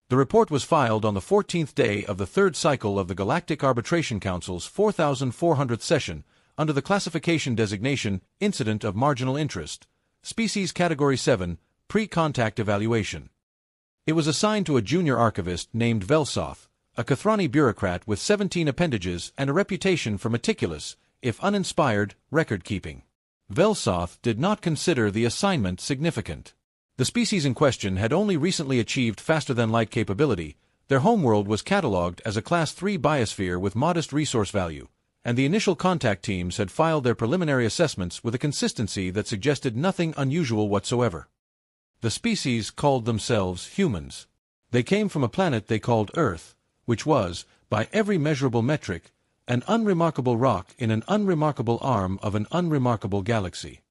The report was filed on the 14th day of the third cycle of the Galactic Arbitration Council's 4,400th session, under the classification designation Incident of Marginal Interest, Species Category 7, Pre-Contact Evaluation. It was assigned to a junior archivist named Velsoth, a Kathrani bureaucrat with 17 appendages and a reputation for meticulous, if uninspired, record-keeping. Velsoth did not consider the assignment significant. The species in question had only recently achieved faster-than-light capability, their homeworld was catalogued as a Class 3 biosphere with modest resource value, and the initial contact teams had filed their preliminary assessments with a consistency that suggested nothing unusual whatsoever. The species called themselves humans. They came from a planet they called Earth, which was, by every measurable metric, an unremarkable rock in an unremarkable arm of an unremarkable galaxy.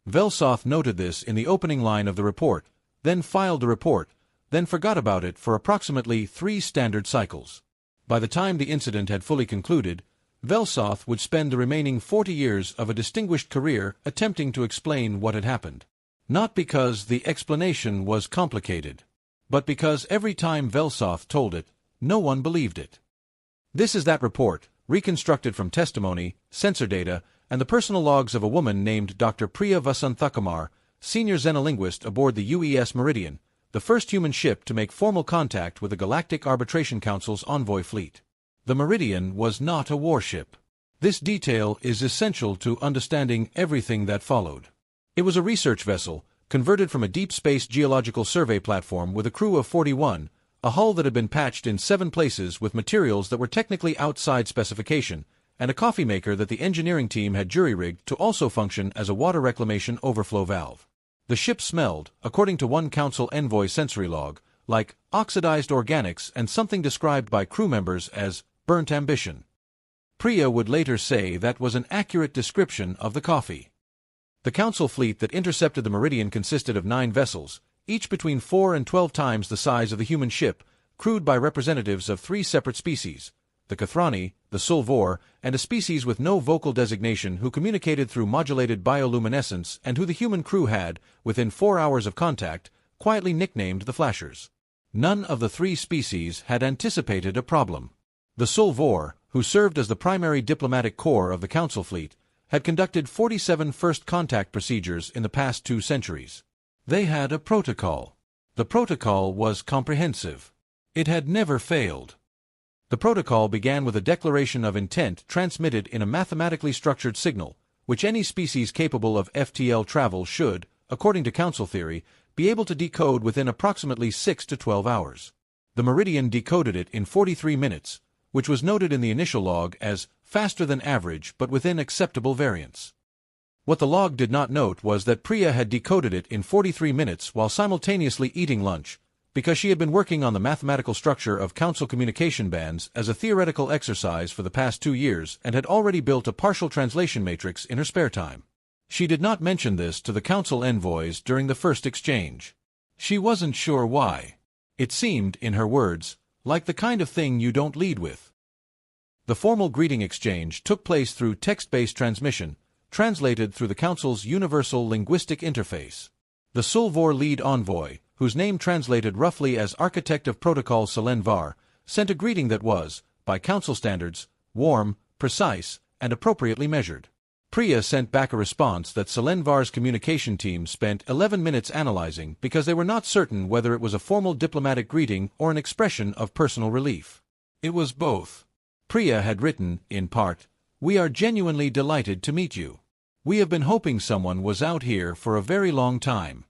Velsoth noted this in the opening line of the report, then filed the report, then forgot about it for approximately 3 standard cycles. By the time the incident had fully concluded, Velsoth would spend the remaining 40 years of a distinguished career attempting to explain what had happened. Not because the explanation was complicated, but because every time Velsoth told it, no one believed it. This is that report, reconstructed from testimony, sensor data, and the personal logs of a woman named Dr. Priya Vasanthakumar, senior xenolinguist aboard the UES Meridian, the first human ship to make formal contact with the Galactic Arbitration Council's envoy fleet. The Meridian was not a warship. This detail is essential to understanding everything that followed. It was a research vessel, converted from a deep space geological survey platform with a crew of 41, a hull that had been patched in 7 places with materials that were technically outside specification, and a coffee maker that the engineering team had jury-rigged to also function as a water reclamation overflow valve. The ship smelled, according to one council envoy sensory log, like oxidized organics and something described by crew members as burnt ambition. Priya would later say that was an accurate description of the coffee. The council fleet that intercepted the Meridian consisted of 9 vessels, each between 4 and 12 times the size of the human ship, crewed by representatives of 3 separate species, the Kathrani, the Sulvor, and a species with no vocal designation who communicated through modulated bioluminescence and who the human crew had, within 4 hours of contact, quietly nicknamed the Flashers. None of the 3 species had anticipated a problem. The Sulvor, who served as the primary diplomatic corps of the council fleet, had conducted 47 first contact procedures in the past 2 centuries. They had a protocol. The protocol was comprehensive. It had never failed. The protocol began with a declaration of intent transmitted in a mathematically structured signal, which any species capable of FTL travel should, according to council theory, be able to decode within approximately 6 to 12 hours. The Meridian decoded it in 43 minutes, which was noted in the initial log as faster than average but within acceptable variance. What the log did not note was that Priya had decoded it in 43 minutes while simultaneously eating lunch, because she had been working on the mathematical structure of council communication bands as a theoretical exercise for the past 2 years and had already built a partial translation matrix in her spare time. She did not mention this to the council envoys during the first exchange. She wasn't sure why. It seemed, in her words, like the kind of thing you don't lead with. The formal greeting exchange took place through text-based transmission, translated through the council's universal linguistic interface. The Sulvor lead envoy, whose name translated roughly as Architect of Protocol Selenvar, sent a greeting that was, by council standards, warm, precise, and appropriately measured. Priya sent back a response that Selenvar's communication team spent 11 minutes analyzing because they were not certain whether it was a formal diplomatic greeting or an expression of personal relief. It was both. Priya had written, in part, "We are genuinely delighted to meet you. We have been hoping someone was out here for a very long time."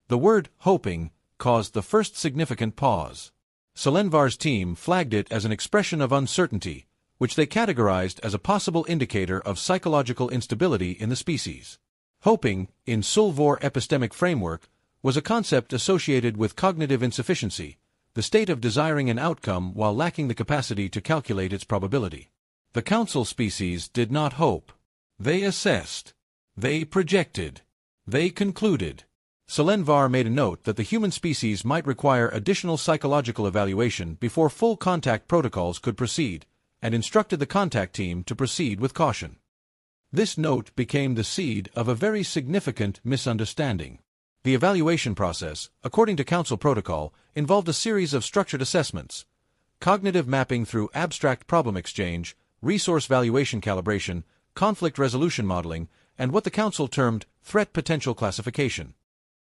The word hoping caused the first significant pause. Selenvar's team flagged it as an expression of uncertainty, which they categorized as a possible indicator of psychological instability in the species. Hoping, in Sulvor epistemic framework, was a concept associated with cognitive insufficiency, the state of desiring an outcome while lacking the capacity to calculate its probability. The council species did not hope. They assessed. They projected. They concluded. Selenvar made a note that the human species might require additional psychological evaluation before full contact protocols could proceed, and instructed the contact team to proceed with caution. This note became the seed of a very significant misunderstanding. The evaluation process, according to council protocol, involved a series of structured assessments: cognitive mapping through abstract problem exchange, resource valuation calibration, conflict resolution modeling, and what the Council termed threat potential classification.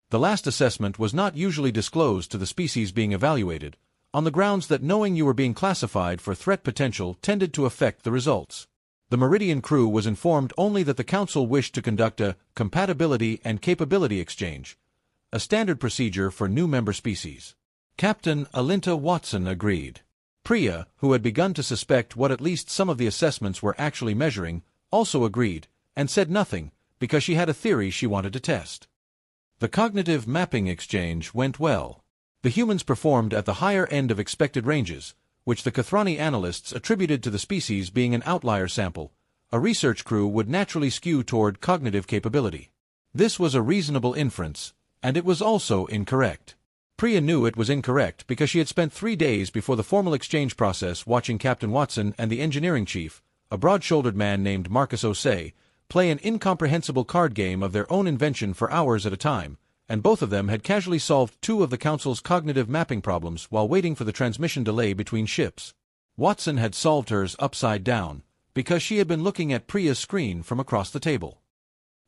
The last assessment was not usually disclosed to the species being evaluated, on the grounds that knowing you were being classified for threat potential tended to affect the results. The Meridian crew was informed only that the Council wished to conduct a compatibility and capability exchange, a standard procedure for new member species. Captain Alinta Watson agreed. Priya, who had begun to suspect what at least some of the assessments were actually measuring, also agreed, and said nothing, because she had a theory she wanted to test. The cognitive mapping exchange went well. The humans performed at the higher end of expected ranges, which the Kathrani analysts attributed to the species being an outlier sample. A research crew would naturally skew toward cognitive capability. This was a reasonable inference, and it was also incorrect. Priya knew it was incorrect because she had spent 3 days before the formal exchange process watching Captain Watson and the engineering chief, a broad-shouldered man named Marcus Osei, play an incomprehensible card game of their own invention for hours at a time, and both of them had casually solved 2 of the Council's cognitive mapping problems while waiting for the transmission delay between ships. Watson had solved hers upside down, because she had been looking at Priya's screen from across the table.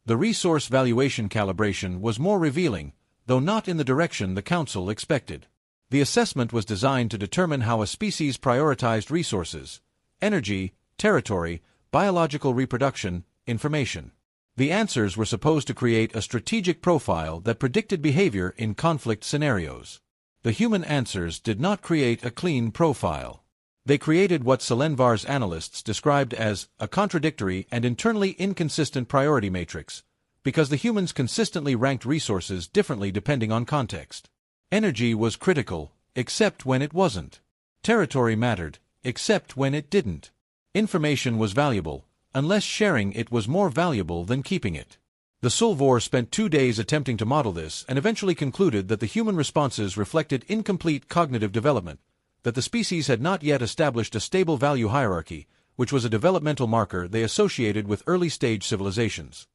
The resource valuation calibration was more revealing, though not in the direction the Council expected. The assessment was designed to determine how a species prioritized resources: energy, territory, biological reproduction, information. The answers were supposed to create a strategic profile that predicted behavior in conflict scenarios. The human answers did not create a clean profile. They created what Selenvar's analysts described as a contradictory and internally inconsistent priority matrix, because the humans consistently ranked resources differently depending on context. Energy was critical, except when it wasn't. Territory mattered, except when it didn't. Information was valuable, unless sharing it was more valuable than keeping it. The Sulvor spent 2 days attempting to model this and eventually concluded that the human responses reflected incomplete cognitive development, that the species had not yet established a stable value hierarchy, which was a developmental marker they associated with early-stage civilizations.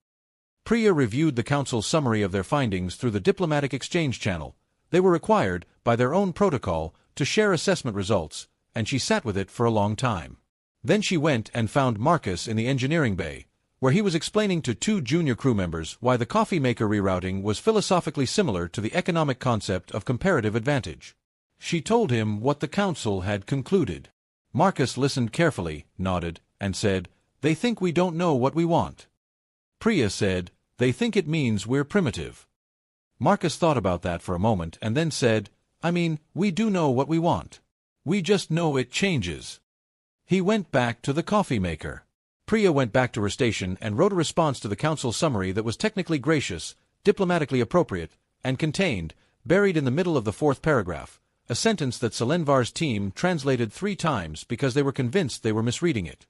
Priya reviewed the Council's summary of their findings through the diplomatic exchange channel. They were required, by their own protocol, to share assessment results, and she sat with it for a long time. Then she went and found Marcus in the engineering bay, where he was explaining to 2 junior crew members why the coffee maker rerouting was philosophically similar to the economic concept of comparative advantage. She told him what the Council had concluded. Marcus listened carefully, nodded, and said, "They think we don't know what we want." Priya said, "They think it means we're primitive." Marcus thought about that for a moment and then said, "I mean, we do know what we want. We just know it changes." He went back to the coffee maker. Priya went back to her station and wrote a response to the Council's summary that was technically gracious, diplomatically appropriate, and contained, buried in the middle of the 4th paragraph, a sentence that Selenvar's team translated 3 times because they were convinced they were misreading it.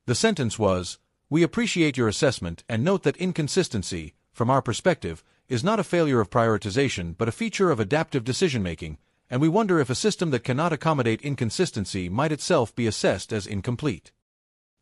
The sentence was, "We appreciate your assessment and note that inconsistency, from our perspective, is not a failure of prioritization but a feature of adaptive decision-making, and we wonder if a system that cannot accommodate inconsistency might itself be assessed as incomplete."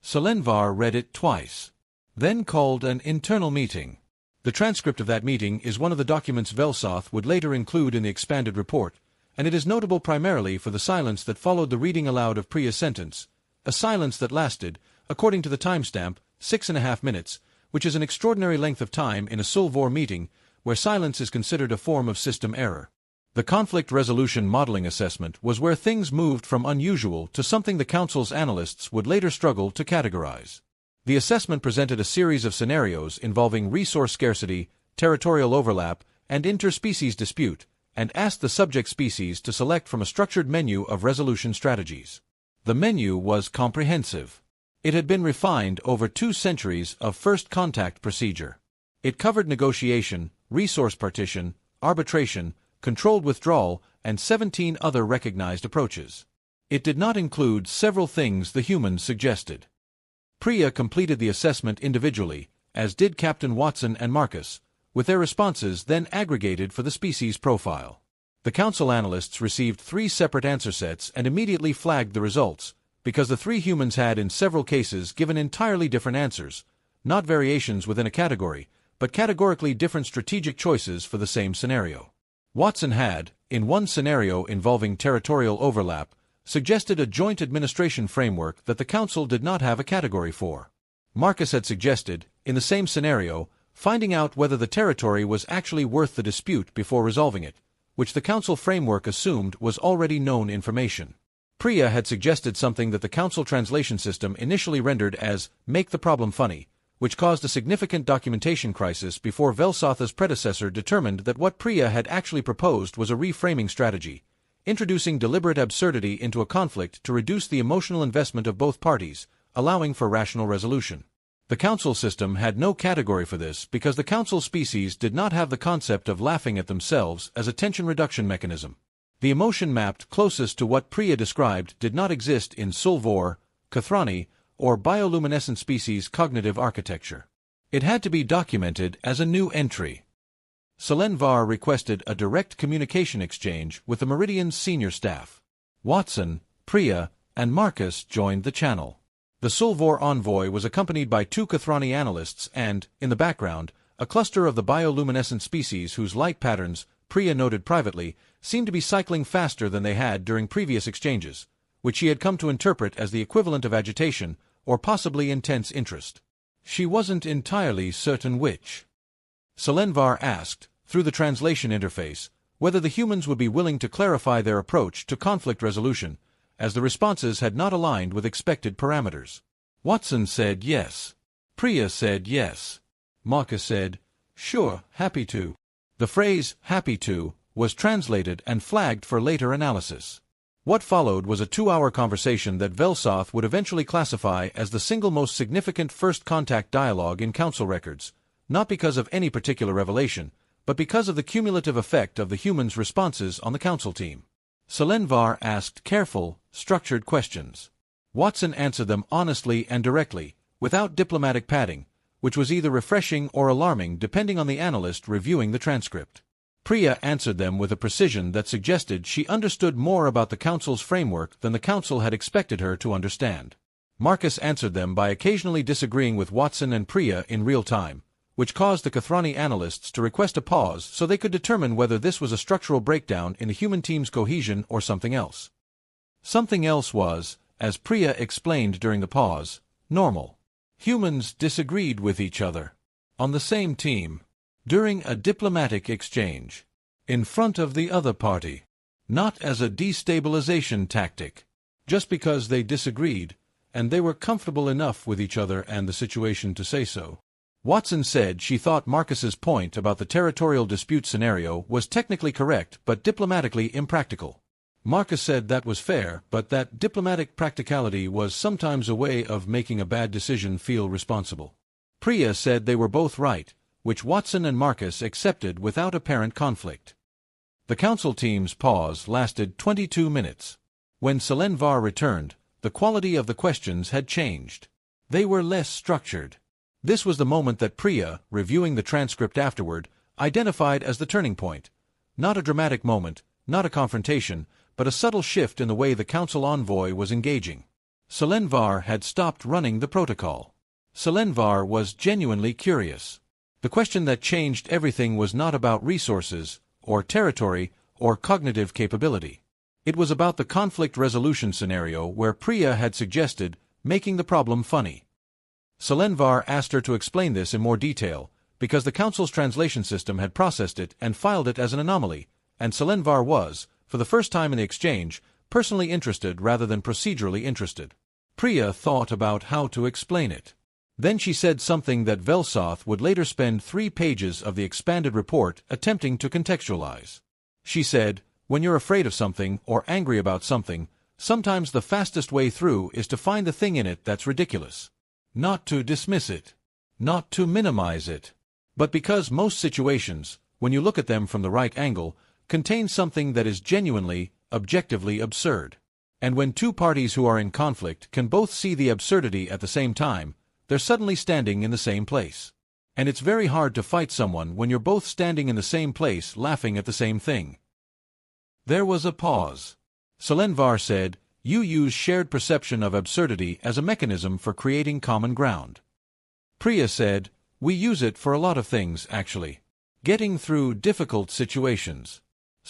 Selenvar read it twice, then called an internal meeting. The transcript of that meeting is one of the documents Velsoth would later include in the expanded report, and it is notable primarily for the silence that followed the reading aloud of Priya's sentence, a silence that lasted, according to the timestamp, 6.5 minutes, which is an extraordinary length of time in a Sulvor meeting, where silence is considered a form of system error. The conflict resolution modeling assessment was where things moved from unusual to something the Council's analysts would later struggle to categorize. The assessment presented a series of scenarios involving resource scarcity, territorial overlap, and interspecies dispute, and asked the subject species to select from a structured menu of resolution strategies. The menu was comprehensive. It had been refined over 2 centuries of first contact procedure. It covered negotiation, resource partition, arbitration, controlled withdrawal, and 17 other recognized approaches. It did not include several things the humans suggested. Priya completed the assessment individually, as did Captain Watson and Marcus, with their responses then aggregated for the species profile. The Council analysts received 3 separate answer sets and immediately flagged the results, because the 3 humans had in several cases given entirely different answers, not variations within a category, but categorically different strategic choices for the same scenario. Watson had, in one scenario involving territorial overlap, suggested a joint administration framework that the Council did not have a category for. Marcus had suggested, in the same scenario, finding out whether the territory was actually worth the dispute before resolving it, which the Council framework assumed was already known information. Priya had suggested something that the Council translation system initially rendered as "make the problem funny," which caused a significant documentation crisis before Velsotha's predecessor determined that what Priya had actually proposed was a reframing strategy, introducing deliberate absurdity into a conflict to reduce the emotional investment of both parties, allowing for rational resolution. The Council system had no category for this because the Council species did not have the concept of laughing at themselves as a tension reduction mechanism. The emotion mapped closest to what Priya described did not exist in Sulvor, Kathrani, or bioluminescent species cognitive architecture. It had to be documented as a new entry. Selenvar requested a direct communication exchange with the Meridian's senior staff. Watson, Priya, and Marcus joined the channel. The Sulvor envoy was accompanied by 2 Kathrani analysts and, in the background, a cluster of the bioluminescent species whose light patterns, Priya noted privately, seemed to be cycling faster than they had during previous exchanges, which she had come to interpret as the equivalent of agitation or possibly intense interest. She wasn't entirely certain which. Selenvar asked, through the translation interface, whether the humans would be willing to clarify their approach to conflict resolution, as the responses had not aligned with expected parameters. Watson said yes. Priya said yes. Marcus said, "Sure, happy to." The phrase, "happy to," was translated and flagged for later analysis. What followed was a 2-hour conversation that Velsoth would eventually classify as the single most significant first contact dialogue in Council records, not because of any particular revelation, but because of the cumulative effect of the humans' responses on the Council team. Selenvar asked careful, structured questions. Watson answered them honestly and directly, without diplomatic padding, which was either refreshing or alarming depending on the analyst reviewing the transcript. Priya answered them with a precision that suggested she understood more about the Council's framework than the Council had expected her to understand. Marcus answered them by occasionally disagreeing with Watson and Priya in real time, which caused the Kathrani analysts to request a pause so they could determine whether this was a structural breakdown in the human team's cohesion or something else. Something else was, as Priya explained during the pause, normal. Humans disagreed with each other. On the same team. During a diplomatic exchange. In front of the other party. Not as a destabilization tactic. Just because they disagreed, and they were comfortable enough with each other and the situation to say so. Watson said she thought Marcus's point about the territorial dispute scenario was technically correct but diplomatically impractical. Marcus said that was fair, but that diplomatic practicality was sometimes a way of making a bad decision feel responsible. Priya said they were both right, which Watson and Marcus accepted without apparent conflict. The Council team's pause lasted 22 minutes. When Selenvar returned, the quality of the questions had changed. They were less structured. This was the moment that Priya, reviewing the transcript afterward, identified as the turning point. Not a dramatic moment, not a confrontation, but a subtle shift in the way the Council envoy was engaging. Selenvar had stopped running the protocol. Selenvar was genuinely curious. The question that changed everything was not about resources, or territory, or cognitive capability. It was about the conflict resolution scenario where Priya had suggested making the problem funny. Selenvar asked her to explain this in more detail, because the Council's translation system had processed it and filed it as an anomaly, and Selenvar was, for the first time in the exchange, personally interested rather than procedurally interested. Priya thought about how to explain it. Then she said something that Velsoth would later spend 3 pages of the expanded report attempting to contextualize. She said, when you're afraid of something or angry about something, sometimes the fastest way through is to find the thing in it that's ridiculous. Not to dismiss it. Not to minimize it. But because most situations, when you look at them from the right angle, contain something that is genuinely, objectively absurd. And when 2 parties who are in conflict can both see the absurdity at the same time, they're suddenly standing in the same place. And it's very hard to fight someone when you're both standing in the same place laughing at the same thing. There was a pause. Selenvar said, "You use shared perception of absurdity as a mechanism for creating common ground." Priya said, "We use it for a lot of things, actually. Getting through difficult situations."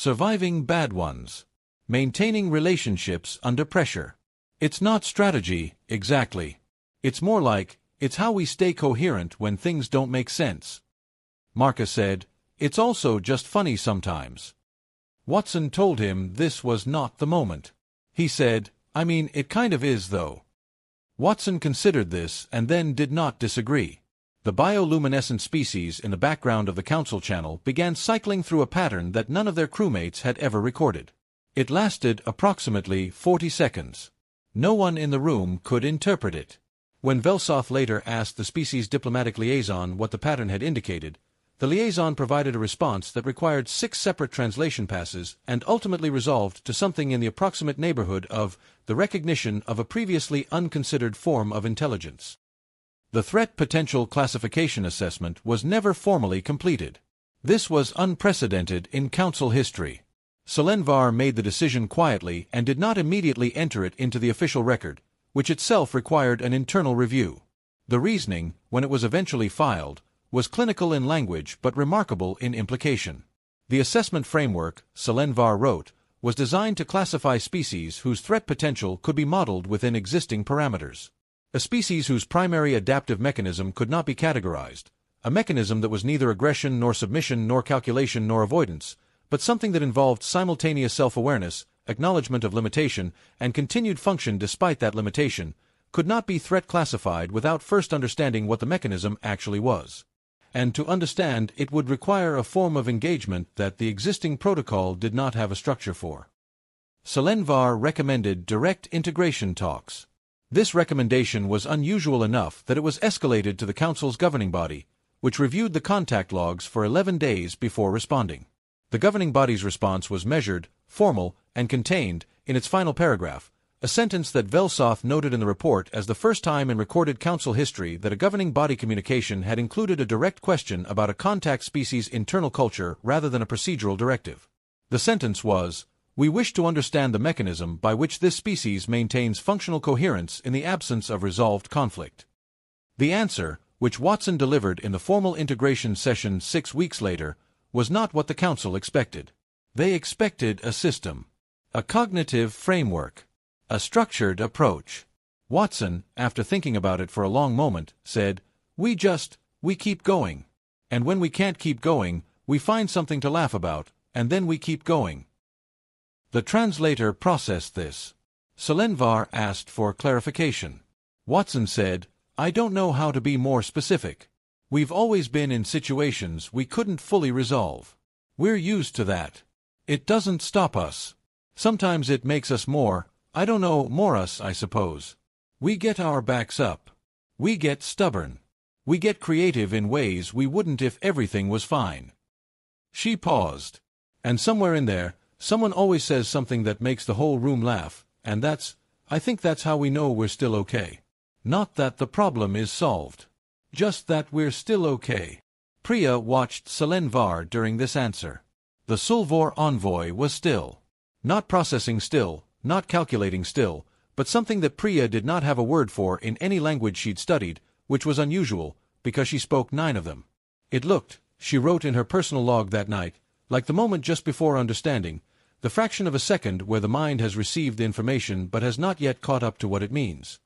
Surviving bad ones. Maintaining relationships under pressure. It's not strategy, exactly. It's more like, it's how we stay coherent when things don't make sense. Marcus said, it's also just funny sometimes. Watson told him this was not the moment. He said, I mean, it kind of is though. Watson considered this and then did not disagree. The bioluminescent species in the background of the Council channel began cycling through a pattern that none of their crewmates had ever recorded. It lasted approximately 40 seconds. No one in the room could interpret it. When Velsoth later asked the species diplomatic liaison what the pattern had indicated, the liaison provided a response that required 6 separate translation passes and ultimately resolved to something in the approximate neighborhood of the recognition of a previously unconsidered form of intelligence. The threat potential classification assessment was never formally completed. This was unprecedented in Council history. Selenvar made the decision quietly and did not immediately enter it into the official record, which itself required an internal review. The reasoning, when it was eventually filed, was clinical in language but remarkable in implication. The assessment framework, Selenvar wrote, was designed to classify species whose threat potential could be modeled within existing parameters. A species whose primary adaptive mechanism could not be categorized, a mechanism that was neither aggression nor submission nor calculation nor avoidance, but something that involved simultaneous self-awareness, acknowledgement of limitation, and continued function despite that limitation, could not be threat classified without first understanding what the mechanism actually was. And to understand it would require a form of engagement that the existing protocol did not have a structure for. Selenvar recommended direct integration talks. This recommendation was unusual enough that it was escalated to the Council's governing body, which reviewed the contact logs for 11 days before responding. The governing body's response was measured, formal, and contained, in its final paragraph, a sentence that Velsoth noted in the report as the first time in recorded Council history that a governing body communication had included a direct question about a contact species' internal culture rather than a procedural directive. The sentence was, "We wish to understand the mechanism by which this species maintains functional coherence in the absence of resolved conflict." The answer, which Watson delivered in the formal integration session 6 weeks later, was not what the Council expected. They expected a system, a cognitive framework, a structured approach. Watson, after thinking about it for a long moment, said, we keep going. And when we can't keep going, we find something to laugh about, and then we keep going. The translator processed this. Selenvar asked for clarification. Watson said, I don't know how to be more specific. We've always been in situations we couldn't fully resolve. We're used to that. It doesn't stop us. Sometimes it makes us more us, I suppose. We get our backs up. We get stubborn. We get creative in ways we wouldn't if everything was fine. She paused. And somewhere in there, someone always says something that makes the whole room laugh, and I think that's how we know we're still okay. Not that the problem is solved. Just that we're still okay. Priya watched Selenvar during this answer. The Sulvor envoy was still. Not processing still, not calculating still, but something that Priya did not have a word for in any language she'd studied, which was unusual, because she spoke 9 of them. It looked, she wrote in her personal log that night, like the moment just before understanding, the fraction of a second where the mind has received the information but has not yet caught up to what it means.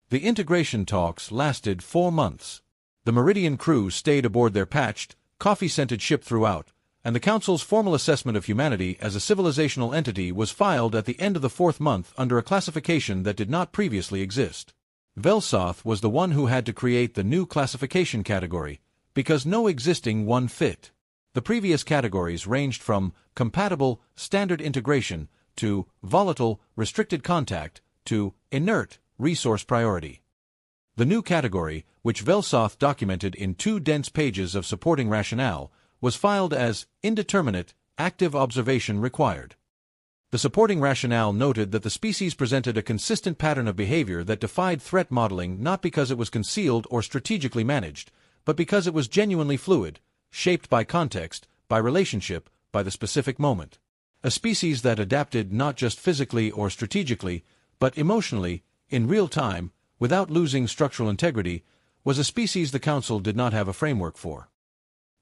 The integration talks lasted 4 months. The Meridian crew stayed aboard their patched, coffee-scented ship throughout, and the Council's formal assessment of humanity as a civilizational entity was filed at the end of the 4th month under a classification that did not previously exist. Velsoth was the one who had to create the new classification category, because no existing one fit. The previous categories ranged from compatible, standard integration, to volatile, restricted contact, to inert, resource priority. The new category, which Velsoth documented in 2 dense pages of supporting rationale, was filed as indeterminate, active observation required. The supporting rationale noted that the species presented a consistent pattern of behavior that defied threat modeling not because it was concealed or strategically managed, but because it was genuinely fluid, shaped by context, by relationship, by the specific moment. A species that adapted not just physically or strategically, but emotionally, in real time, without losing structural integrity, was a species the Council did not have a framework for.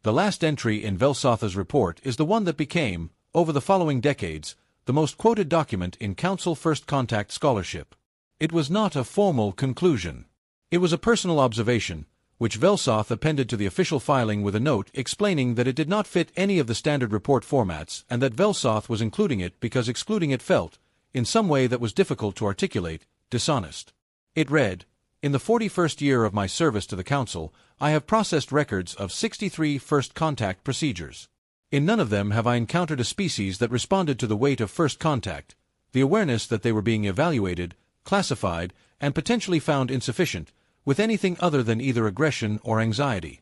The last entry in Velsoth's report is the one that became, over the following decades, the most quoted document in Council First Contact scholarship. It was not a formal conclusion. It was a personal observation, which Velsoth appended to the official filing with a note explaining that it did not fit any of the standard report formats and that Velsoth was including it because excluding it felt, in some way that was difficult to articulate, dishonest. It read, "In the 41st year of my service to the Council, I have processed records of 63 first contact procedures. In none of them have I encountered a species that responded to the weight of first contact, the awareness that they were being evaluated, classified, and potentially found insufficient, with anything other than either aggression or anxiety.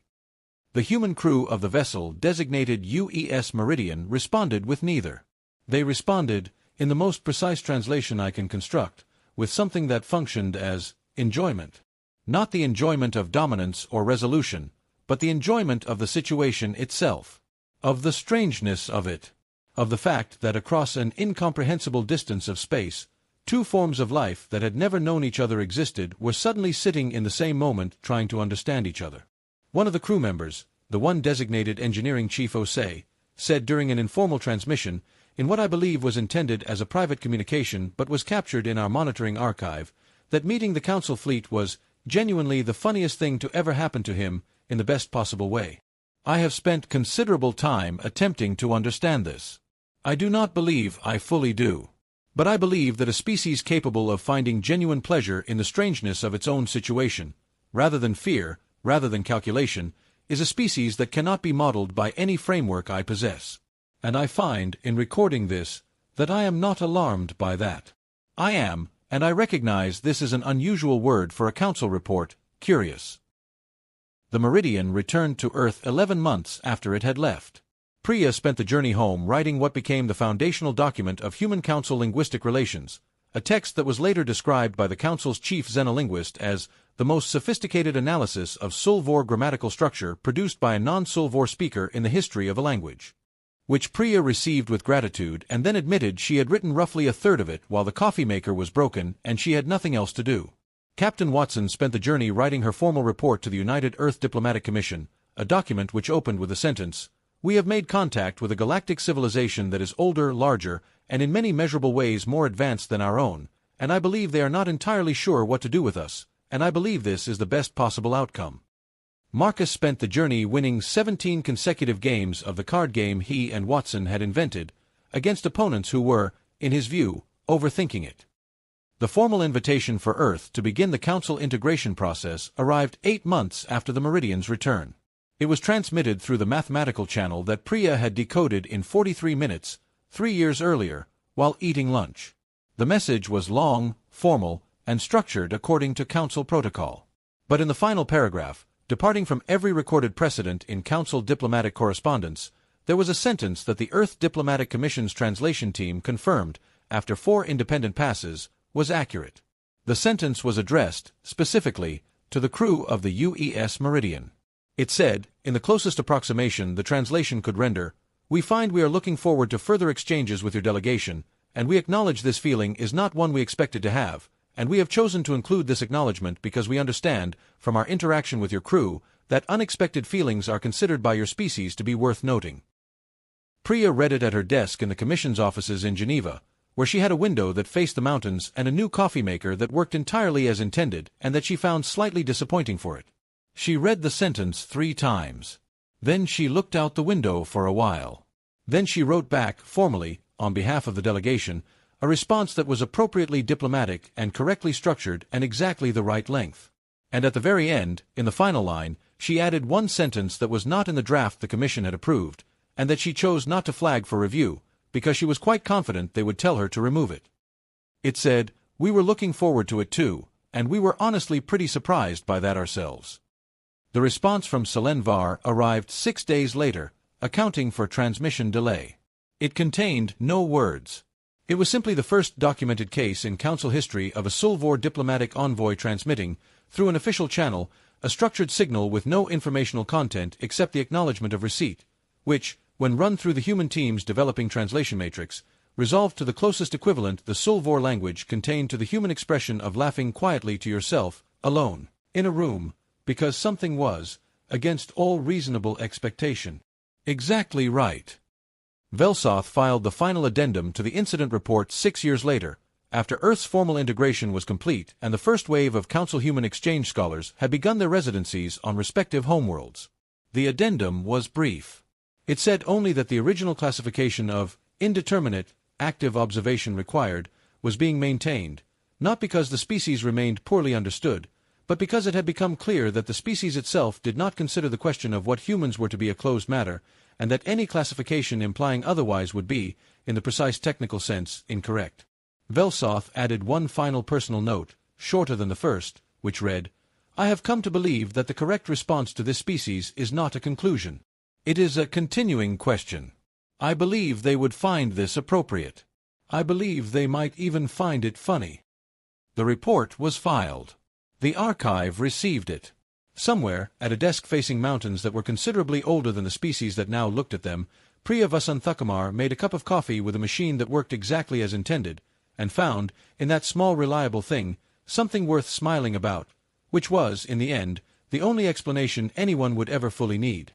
The human crew of the vessel designated UES Meridian responded with neither. They responded, in the most precise translation I can construct, with something that functioned as enjoyment. Not the enjoyment of dominance or resolution, but the enjoyment of the situation itself, of the strangeness of it, of the fact that across an incomprehensible distance of space, two forms of life that had never known each other existed were suddenly sitting in the same moment trying to understand each other." One of the crew members, the one designated Engineering Chief Osei, said during an informal transmission, in what I believe was intended as a private communication but was captured in our monitoring archive, that meeting the Council fleet was genuinely the funniest thing to ever happen to him in the best possible way. I have spent considerable time attempting to understand this. I do not believe I fully do. But I believe that a species capable of finding genuine pleasure in the strangeness of its own situation, rather than fear, rather than calculation, is a species that cannot be modeled by any framework I possess. And I find, in recording this, that I am not alarmed by that. I am, and I recognize this is an unusual word for a Council report, curious. The Meridian returned to Earth 11 months after it had left. Priya spent the journey home writing what became the foundational document of Human Council linguistic relations, a text that was later described by the Council's chief xenolinguist as the most sophisticated analysis of Sulvor grammatical structure produced by a non-Sulvor speaker in the history of a language, which Priya received with gratitude and then admitted she had written roughly a third of it while the coffee maker was broken and she had nothing else to do. Captain Watson spent the journey writing her formal report to the United Earth Diplomatic Commission, a document which opened with the sentence, "We have made contact with a galactic civilization that is older, larger, and in many measurable ways more advanced than our own, and I believe they are not entirely sure what to do with us, and I believe this is the best possible outcome." Marcus spent the journey winning 17 consecutive games of the card game he and Watson had invented, against opponents who were, in his view, overthinking it. The formal invitation for Earth to begin the Council integration process arrived 8 months after the Meridian's return. It was transmitted through the mathematical channel that Priya had decoded in 43 minutes, 3 years earlier, while eating lunch. The message was long, formal, and structured according to Council protocol. But in the final paragraph, departing from every recorded precedent in Council diplomatic correspondence, there was a sentence that the Earth Diplomatic Commission's translation team confirmed, after 4 independent passes, was accurate. The sentence was addressed, specifically, to the crew of the UES Meridian. It said, in the closest approximation the translation could render, "We find we are looking forward to further exchanges with your delegation, and we acknowledge this feeling is not one we expected to have, and we have chosen to include this acknowledgement because we understand, from our interaction with your crew, that unexpected feelings are considered by your species to be worth noting." Priya read it at her desk in the Commission's offices in Geneva, where she had a window that faced the mountains and a new coffee maker that worked entirely as intended and that she found slightly disappointing for it. She read the sentence 3 times. Then she looked out the window for a while. Then she wrote back, formally, on behalf of the delegation, a response that was appropriately diplomatic and correctly structured and exactly the right length. And at the very end, in the final line, she added one sentence that was not in the draft the Commission had approved, and that she chose not to flag for review, because she was quite confident they would tell her to remove it. It said, "We were looking forward to it too, and we were honestly pretty surprised by that ourselves." The response from Selenvar arrived 6 days later, accounting for transmission delay. It contained no words. It was simply the first documented case in Council history of a Sulvor diplomatic envoy transmitting, through an official channel, a structured signal with no informational content except the acknowledgement of receipt, which, when run through the human team's developing translation matrix, resolved to the closest equivalent the Sulvor language contained to the human expression of laughing quietly to yourself, alone, in a room, because something was, against all reasonable expectation, exactly right. Velsoth filed the final addendum to the incident report 6 years later, after Earth's formal integration was complete and the first wave of Council Human Exchange scholars had begun their residencies on respective homeworlds. The addendum was brief. It said only that the original classification of indeterminate, active observation required was being maintained, not because the species remained poorly understood, but because it had become clear that the species itself did not consider the question of what humans were to be a closed matter, and that any classification implying otherwise would be, in the precise technical sense, incorrect. Velsoth added one final personal note, shorter than the first, which read, "I have come to believe that the correct response to this species is not a conclusion. It is a continuing question. I believe they would find this appropriate. I believe they might even find it funny." The report was filed. The archive received it. Somewhere, at a desk facing mountains that were considerably older than the species that now looked at them, Priya Vasanthakumar made a cup of coffee with a machine that worked exactly as intended, and found, in that small reliable thing, something worth smiling about, which was, in the end, the only explanation anyone would ever fully need.